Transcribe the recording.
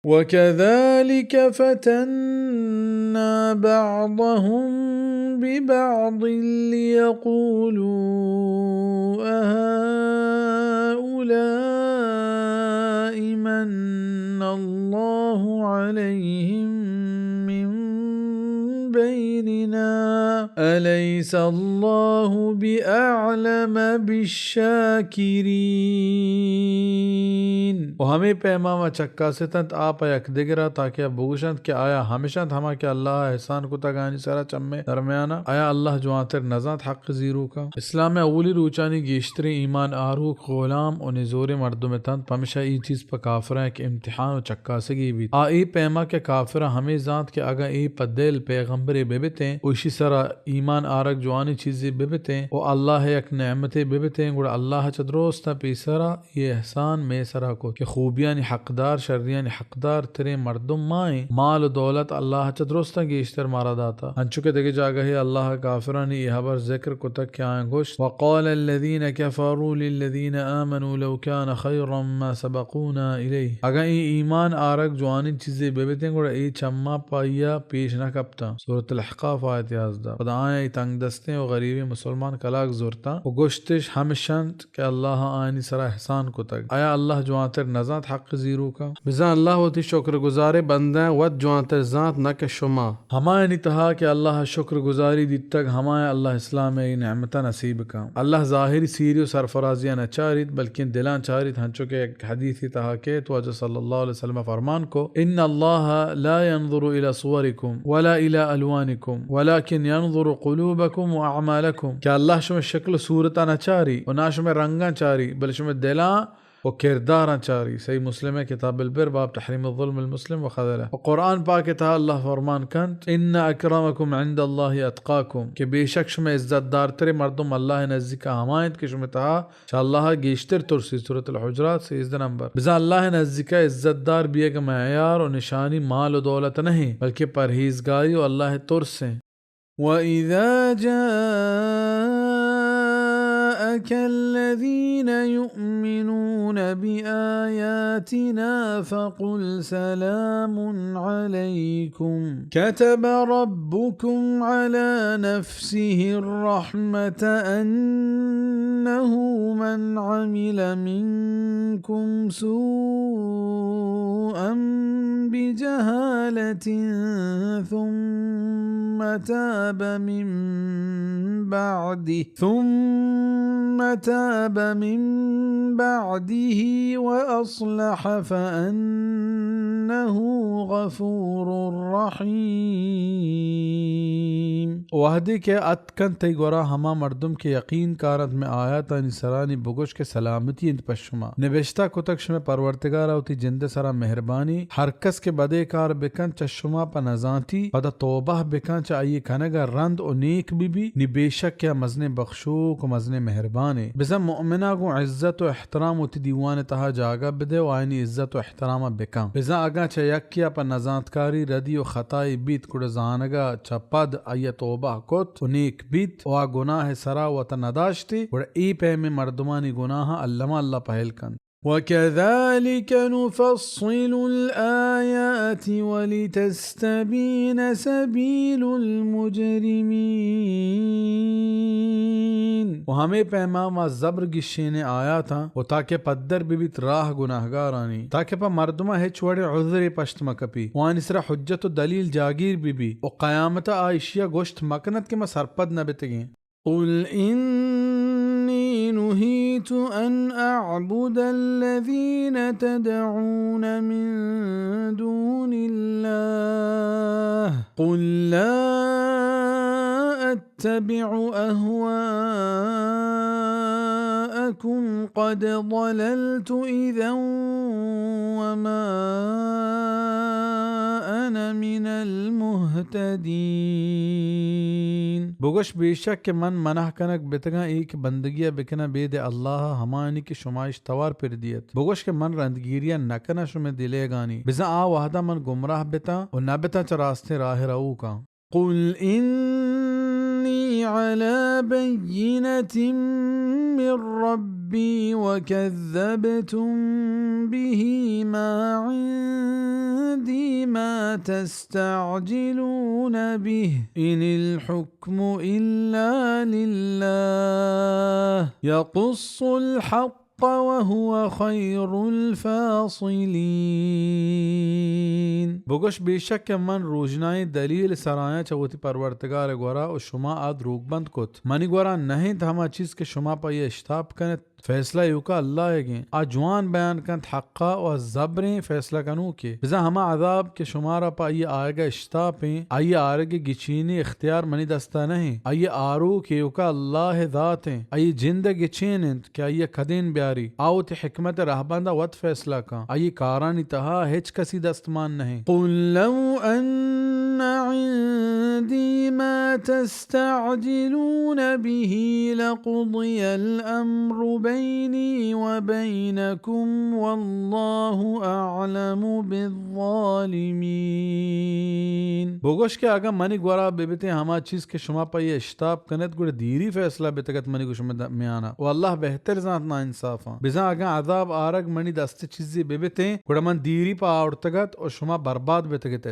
वकज़ालिक फ़तन्ना बअदहुम बिबअद लियक़ूलू अहाउलाइ मन्नल्लाहु अलैहिम मिन बैनिना अलैसल्लाहु बिअअलम बिश्शाकिरीन। और हमें पैमा व चक्का से तंत आप यक दिगरा ताकि बुगशंत के आया हमेशा थमा के अल्लाह एहसान को तगानी सरा चम्मे दरमियाना आया अल्लाह जो आतर नजात हक जीरू का इस्लाम में अवली रूचानी गेश्तरी ईमान आरू गुलाम और निजोरे मर्दों में तंत हमेशा ई चीज पर काफरा के इम्तिहान और चक्का से भी आ ई पैमा के काफरा हमें जात के अगर ई पदेल पैगंबर बेबते उसी सरा ईमान आरक जवानी चीजें बेबते ओ अल्लाह एक नेमते बेबते गुड़ अल्लाह चद्रोस्ता पीसरा ये एहसान में सरा को कि खूबियां हकदार शर्रियां हकदार तेरे मर्दुम माए माल दौलत अल्लाह चद्रोस्ता गेश्तर मारा दाता अंचुके देखे जागा है अल्लाह काफरानी यह हबर जिक्र को तक क्या गोश वक़ाल अल्लज़ीन कफ़रू लिल्लज़ीन आमनू लौ कान खैरम मा सबक़ूना इलैहि अगर ई ईमान आरक जवानी चीजें बेबते गुड़ ई चम्मा पाइया पेश न कपता सूरत अल-अहक़ाफ़ आयत 11 खुदाए तंग दस्ते और गरीबी मुसलमान कलाक जोरता और गोश्तिश हमेशंत के अल्लाह आनी सरा एहसान को तक आया अल्लाह जुआतर नजात हक जीरू का बिजा अल्लाह होती शुक्र गुजारे बंदा वत जुआतर जात न के शुमा हमारे नितहा के अल्लाह शुक्र गुजारी दी तक हमारे अल्लाह इस्लाम नेमता नसीब का अल्लाह जाहिर सीरियो सरफराजिया न चारित बल्कि दिलान चारित हंचो के एक हदीस तहा के तो अज सल्लल्लाहु अलैहि वसल्लम फरमान को इन्न अल्लाह ला यंजुरु इला सुवरिकुम वला इला अलवानिकुम वलाकिन यंजुरु कुलूबकुम व अमालकुम क्या अल्लाह शुमे शक्ल सूरत न चारी और ना शुमे रंगा चारी बल शुमे दिला और किरदार चारी सही मुस्लिम है किताब बिर बाब तहरीम ज़ुल्म मुस्लिम व खदला और कुरान पाक था अल्लाह फरमान कंत इन्न अकरमकुम इंदल्लाहि अतकाकुम के बेशक शुमे इज्जतदार तेरे मर्दुम अल्लाह नज़दीक हमायत के शुमे था अल्लाह गेश्तर तुरसी सूरत अल-हुजरात से इस नंबर बिजा अल्लाह नज़दीक इज्जतदार भी एक मयार और निशानी माल और दौलत नहीं बल्कि परहेजगारी और अल्लाह तुरसे वइज़ा जाअक الذين يؤمنون بآياتنا فقل سلام عليكم كتب ربكم على نفسه الرحمة أنه من عمل منكم سوءا بجهالة ثم تاب من بعده وأصلح فأنه غفور रहीम। वहदी के अतकन तई गोरा हमा मर्दुम के यकीन कारत में आया तानी सरानी बुगुश के सलामती इंत पशुमा निवेश्ता कुतक्ष में परवरतिगार होती जिंद सरा मेहरबानी हर कस के बदे कार बिकन चशुमा पर नजाती पदा तोबह बिकन चाहिए कनगा रंद और नेक बीबी निबेशक क्या मजने बख्शो को मजने मेहरबानी बिजा मुअमिना को इज्जत और एहतराम होती दीवान तहा जागा बिदे और आईनी इज्जत और एहतराम बिका बिजा अगा चयकिया पर नजातकारी रदी और खताई बीत कुड़ जानगा चपद आय तोबा कोत नेक बीत और गुनाह सरा व तनदाश्ती और ई पे में मर्दमानी गुनाह अल्लामा अल्लाह पहल कन وكذلك نفصل الآيات ولتستبين سبيل المجرمين و हमें पैमा व जबर गिशेने आया था वो ताकि पद्दर बिबित राह गुनाहगारानी ताकि पा मर्दमा है छोड़े उज़्र पश्त मकपी वान इसरा हुज्जत दलील जागीर बिबी और क़यामत आयशिया गोश्त मकनत के सरपद न बितगे قل إني نهيت أن أعبد الذين تدعون من دون الله قل لا أتبع أهواءكم قد ضللت إذا وما أنا من المهتدين बुगश बेशक के मन मनाह कनक बितगा एक बंदगिया बिकना बेद अल्लाह हमानी की शुमाइश तवार पर दियत बुगश के मन रंदगिरिया नकना शुमे दिले गानी बिजा आ वाहदा मन गुमराह बिता और न बिता च रास्ते राह राऊ का कुल इन्नी अला बय्यिनतिन मिर रब्बी व कज़्ज़बतुम बिही मा تستعجلون به إن الحكم إلا لله يقص الحق وهو خير الفاصلين. بگوش بیشک من روشنائی دلیل سرایاں چوتی پروردگار گورا و شما آد روگ بند کت منی گورا نہیں تھا ہما چیز کے شما پا یہ اشتاب کنے فیصلہ یوکا اللہ ہے گئیں آجوان بیان کنت حقا و زبریں فیصلہ کنو کے بزا ہما عذاب کے شمارا پا آئی آئے گا اشتاپیں آئی آرگے گچینی اختیار منی دستا نہیں آئی آرو کے یوکا اللہ ذاتیں آئی جند گچینند کہ آئی کدین بیاری آو تی حکمت رہبندہ وط فیصلہ کان آئی کارانی تہا ہچ کسی دستمان نہیں قل لو ان عندي ما تستعجلون به لقضي الأمر بيني وبينكم والله أعلم بالظالمين. بگوش کہ اگر منی گورا بیبتے ہما چیز کے شما پا یہ اشتاب کنت گوڑ دیری فیصلہ بیتگت منی کو شما میں آنا و اللہ بہتر ذاتنا انصافا بزا اگر عذاب آرگ منی دست چیزی بیبتے گوڑ من دیری پا آورتگت اور شما برباد بیتگت